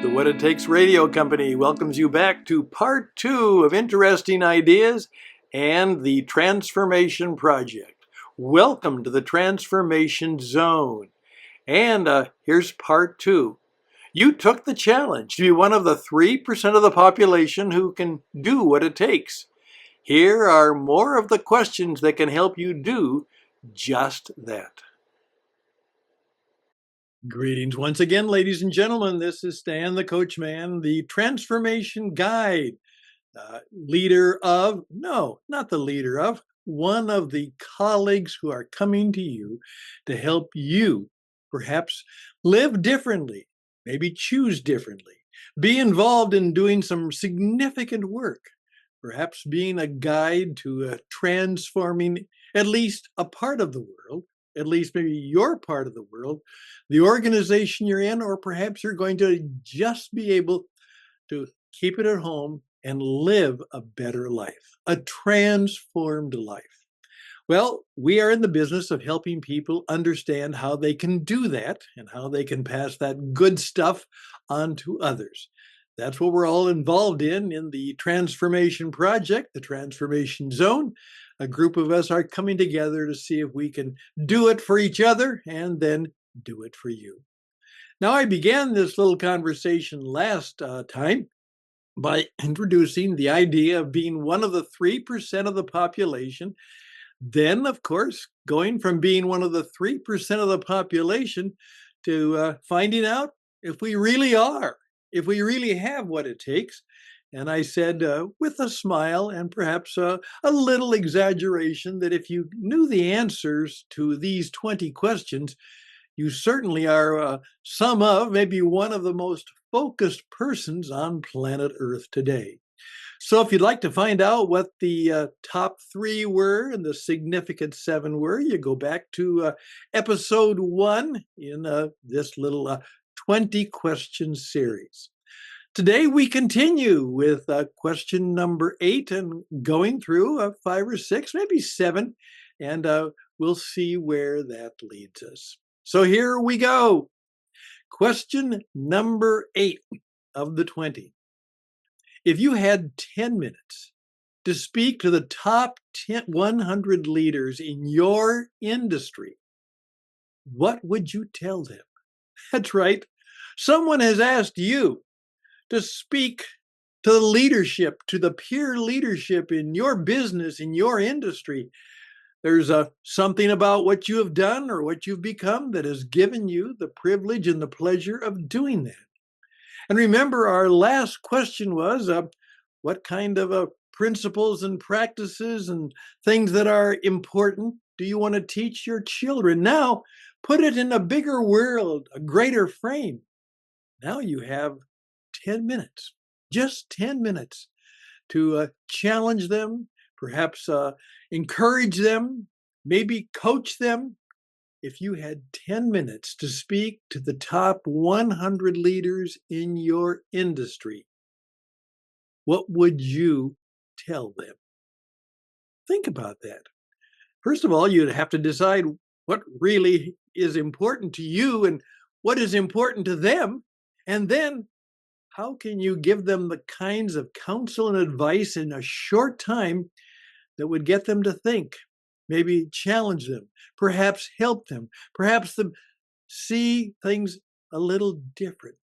The What It Takes Radio Company welcomes you back to part 2 of Interesting Ideas and the Transformation Project. Welcome to the Transformation Zone. And here's part 2. You took the challenge to be one of the 3% of the population who can do what it takes. Here are more of the questions that can help you do just that. Greetings once again, ladies and gentlemen. This is Stan, the Coach Man, the Transformation Guide, one of the colleagues who are coming to you to help you perhaps live differently, maybe choose differently, be involved in doing some significant work, perhaps being a guide to transforming at least a part of the world, at least maybe your part of the world, the organization you're in, or perhaps you're going to just be able to keep it at home and live a better life, a transformed life. Well, we are in the business of helping people understand how they can do that and how they can pass that good stuff on to others. That's what we're all involved in the Transformation Project, the Transformation Zone. A group of us are coming together to see if we can do it for each other and then do it for you. Now, I began this little conversation last time by introducing the idea of being one of the 3% of the population. Then, of course, going from being one of the 3% of the population to finding out if we really are, if we really have what it takes. And I said with a smile and perhaps a little exaggeration that if you knew the answers to these 20 questions, you certainly are some of, maybe one of the most focused persons on planet Earth today. So if you'd like to find out what the top 3 were and the significant 7 were, you go back to episode 1 in this little 20 question series. Today we continue with question number 8 and going through 5 or 6, maybe 7, and we'll see where that leads us. So here we go. Question number 8 of the 20. If you had 10 minutes to speak to the top 100 leaders in your industry, what would you tell them? That's right. Someone has asked you to speak to the leadership, to the peer leadership in your business, in your industry. There's something about what you have done or what you've become that has given you the privilege and the pleasure of doing that. And remember, our last question was, what kind of principles and practices and things that are important do you want to teach your children? Now, put it in a bigger world, a greater frame. Now you have 10 minutes, just 10 minutes to challenge them, perhaps encourage them, maybe coach them. If you had 10 minutes to speak to the top 100 leaders in your industry, what would you tell them? Think about that. First of all, you'd have to decide what really is important to you and what is important to them. And then how can you give them the kinds of counsel and advice in a short time that would get them to think? Maybe challenge them, perhaps help them, perhaps them see things a little differently.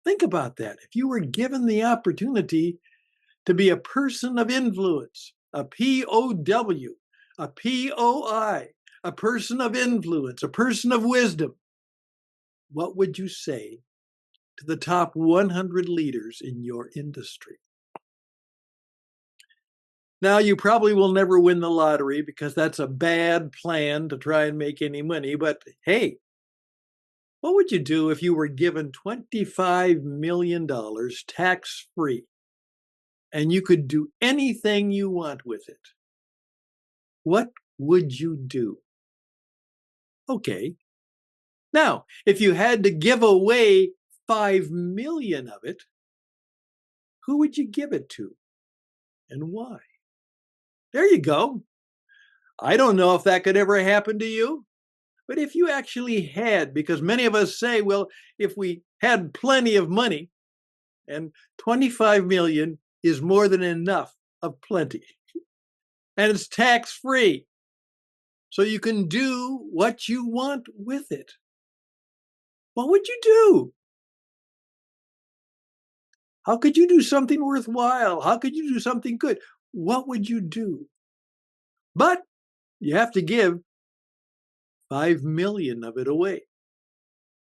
Think about that. If you were given the opportunity to be a person of influence, a POW, a POI, a person of influence, a person of wisdom, what would you say to the top 100 leaders in your industry? Now, you probably will never win the lottery because that's a bad plan to try and make any money. But hey, what would you do if you were given $25 million tax-free and you could do anything you want with it? What would you do? Okay. Now, if you had to give away 5 million of it, who would you give it to and why? There you go. I don't know if that could ever happen to you. But if you actually had, because many of us say, well, if we had plenty of money, and 25 million is more than enough of plenty, and it's tax free. So you can do what you want with it. What would you do? How could you do something worthwhile? How could you do something good? What would you do? But you have to give 5 million of it away.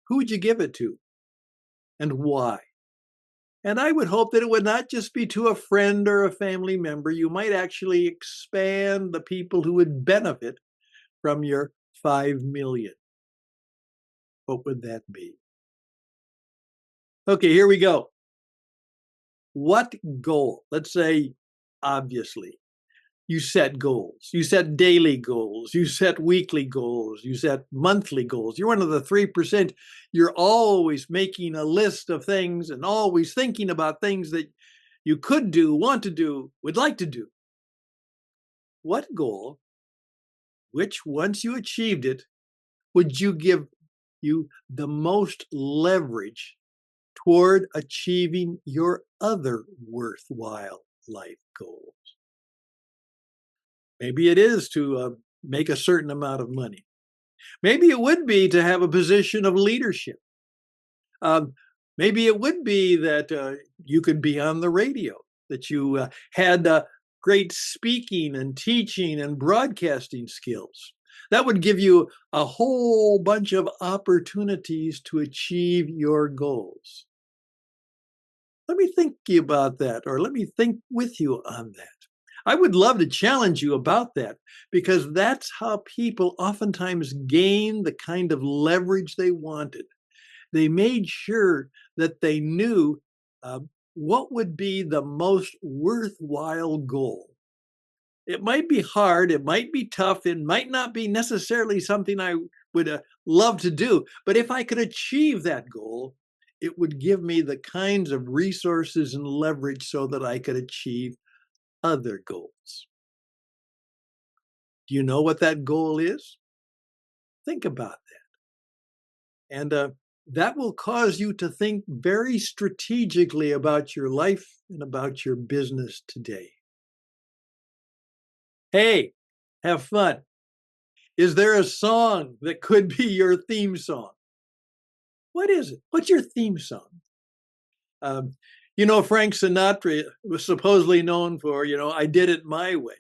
Who would you give it to and why? And I would hope that it would not just be to a friend or a family member. You might actually expand the people who would benefit from your 5 million. What would that be? Okay, here we go. What goal? Let's say, obviously, you set goals. You set daily goals. You set weekly goals. You set monthly goals. You're one of the 3%. You're always making a list of things and always thinking about things that you could do, want to do, would like to do. What goal, which once you achieved it, would you give you the most leverage toward achieving your other worthwhile life goals? Maybe it is to make a certain amount of money. Maybe it would be to have a position of leadership. Um, Maybe it would be that you could be on the radio, that you had great speaking and teaching and broadcasting skills. That would give you a whole bunch of opportunities to achieve your goals. Let me think about that, or let me think with you on that. I would love to challenge you about that because that's how people oftentimes gain the kind of leverage they wanted. They made sure that they knew what would be the most worthwhile goal. It might be hard, it might be tough, it might not be necessarily something I would love to do, but if I could achieve that goal, it would give me the kinds of resources and leverage so that I could achieve other goals. Do you know what that goal is? Think about that. And that will cause you to think very strategically about your life and about your business today. Hey, have fun. Is there a song that could be your theme song? What is it? What's your theme song? Um, Frank Sinatra was supposedly known for, I did it my way.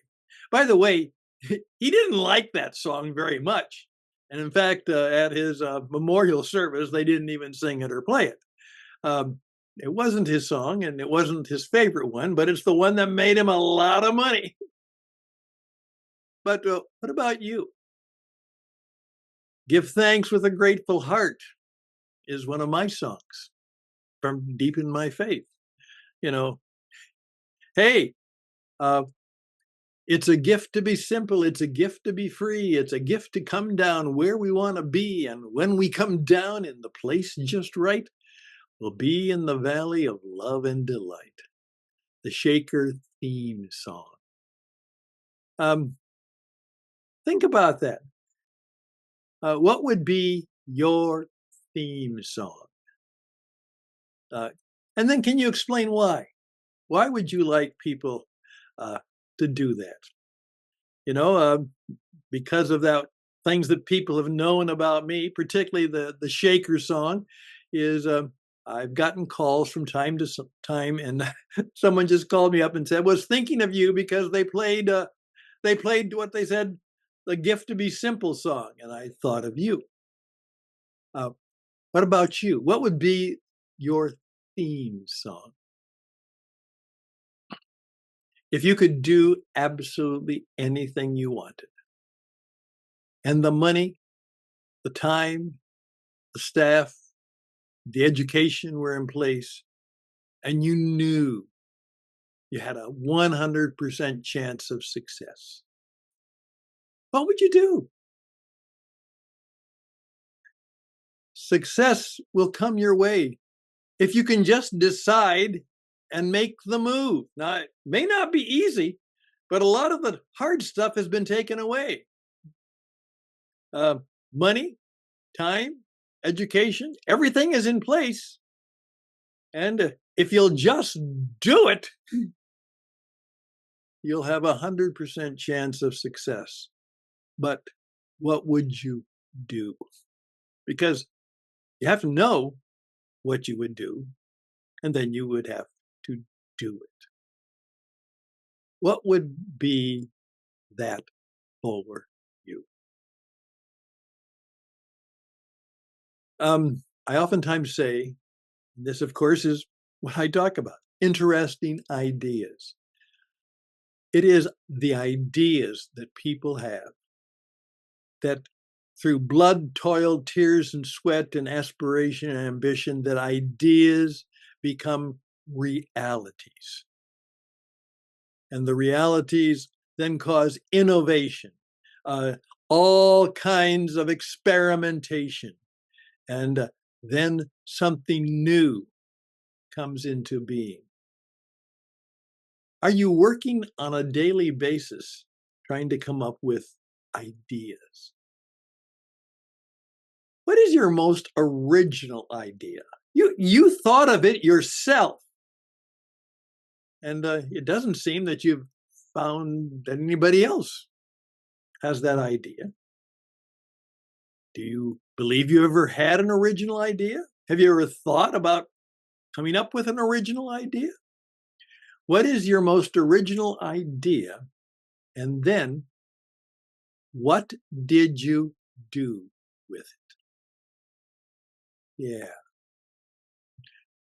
By the way, he didn't like that song very much. And in fact, at his memorial service, they didn't even sing it or play it. It wasn't his song and it wasn't his favorite one, but it's the one that made him a lot of money. But what about you? Give Thanks with a Grateful Heart is one of my songs from deep in my faith. You know, hey, uh, it's a gift to be simple. It's a gift to be free. It's a gift to come down where we want to be. And when we come down in the place just right, we'll be in the valley of love and delight. The Shaker theme song. Think about that. What would be your theme song? And then can you explain why? Why would you like people to do that? Because of that things that people have known about me, particularly the Shaker song, is I've gotten calls from time to time, and someone just called me up and said, "Was thinking of you because they played what they said, the Gift to Be Simple song," and I thought of you. What about you? What would be your theme song? If you could do absolutely anything you wanted, and the money, the time, the staff, the education were in place, and you knew you had a 100% chance of success, what would you do? Success will come your way if you can just decide and make the move. Now, it may not be easy, but a lot of the hard stuff has been taken away. money, time, education, everything is in place. And if you'll just do it, you'll have 100% chance of success. But what would you do? Because you have to know what you would do, and then you would have to do it. What would be that for you? I oftentimes say, this, of course, is what I talk about, interesting ideas. It is the ideas that people have that through blood, toil, tears, and sweat, and aspiration and ambition, that ideas become realities. And the realities then cause innovation, all kinds of experimentation, and then something new comes into being. Are you working on a daily basis trying to come up with ideas? What is your most original idea? You thought of it yourself. And it doesn't seem that you've found that anybody else has that idea. Do you believe you ever had an original idea? Have you ever thought about coming up with an original idea? What is your most original idea? And then what did you do with it? Yeah.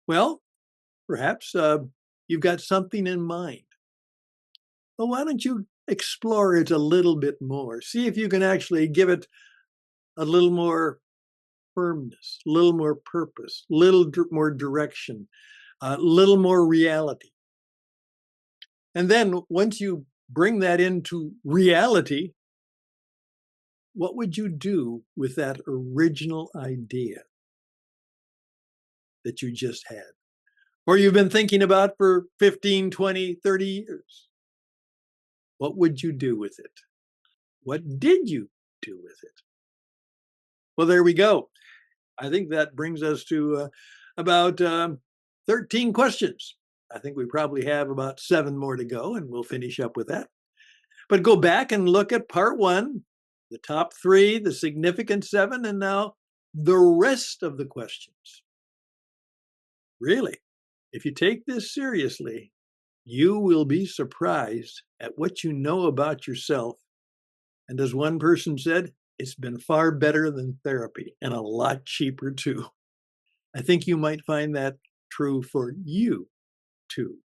Well, perhaps you've got something in mind. Well, why don't you explore it a little bit more? See if you can actually give it a little more firmness, a little more purpose, a little more direction, a little more reality. And then once you bring that into reality, what would you do with that original idea that you just had? Or you've been thinking about for 15, 20, 30 years? What would you do with it? What did you do with it? Well, there we go. I think that brings us to about 13 questions. I think we probably have about 7 more to go, and we'll finish up with that. But go back and look at part 1, the top 3, the significant 7, and now the rest of the questions. Really, if you take this seriously, you will be surprised at what you know about yourself. And as one person said, it's been far better than therapy and a lot cheaper too. I think you might find that true for you too.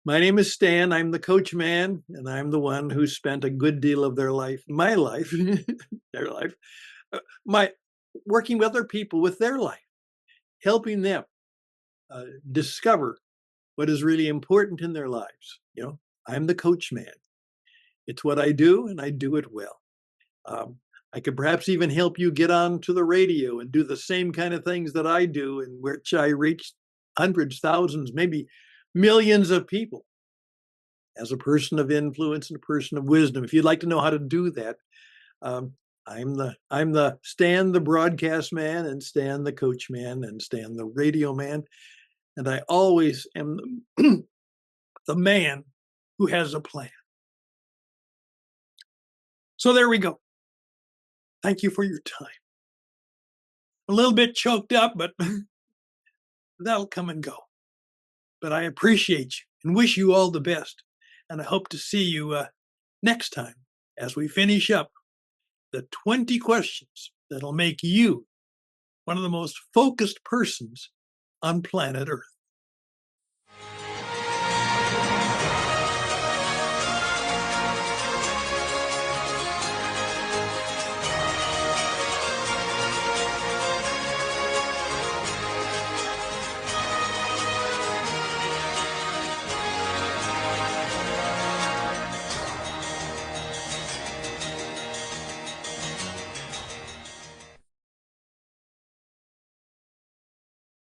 My name is Stan. I'm the coach man, and I'm the one who spent a good deal of their life, my life, their life, my working with other people with their life, helping them discover what is really important in their lives. You know, I'm the coach man. It's what I do, and I do it well. I could perhaps even help you get onto the radio and do the same kind of things that I do, in which I reach hundreds, thousands, maybe millions of people as a person of influence and a person of wisdom. If you'd like to know how to do that, I'm the Stan the broadcast man, and Stan the coach man, and Stan the radio man, and I always am the man who has a plan. So there we go. Thank you for your time. A little bit choked up, but that'll come and go. But I appreciate you and wish you all the best. And I hope to see you next time as we finish up the 20 questions that'll make you one of the most focused persons on planet Earth.